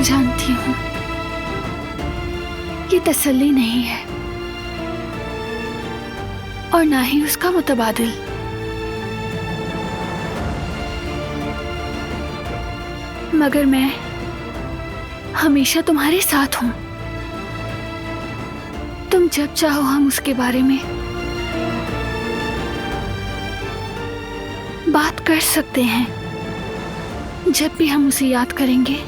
मैं जानती हूँ ये तसल्ली नहीं है और ना ही उसका मुतबादिल। मगर मैं हमेशा तुम्हारे साथ हूं। तुम जब चाहो हम उसके बारे में बात कर सकते हैं। जब भी हम उसे याद करेंगे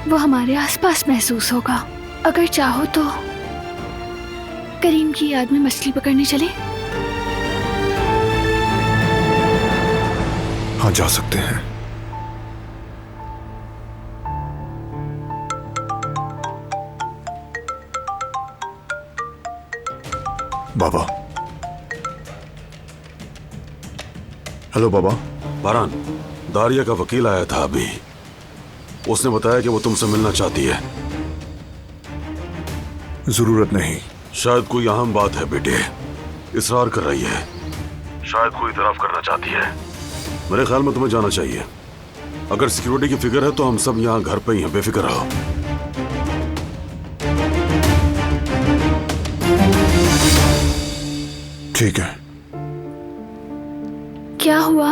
वो हमारे आसपास महसूस होगा। अगर चाहो तो करीम की याद में मछली पकड़ने चले। हाँ, जा सकते हैं। बाबा। हेलो बाबा। बारान, दारिया का वकील आया था अभी। उसने बताया कि वो तुमसे मिलना चाहती है। जरूरत नहीं। शायद कोई अहम बात है बेटे, इसरार कर रही है। शायद कोई इतराफ करना चाहती है। मेरे ख्याल में तुम्हें जाना चाहिए। अगर सिक्योरिटी की फिक्र है तो हम सब यहाँ घर पे ही हैं, बेफिक्र रहो। ठीक है। क्या हुआ?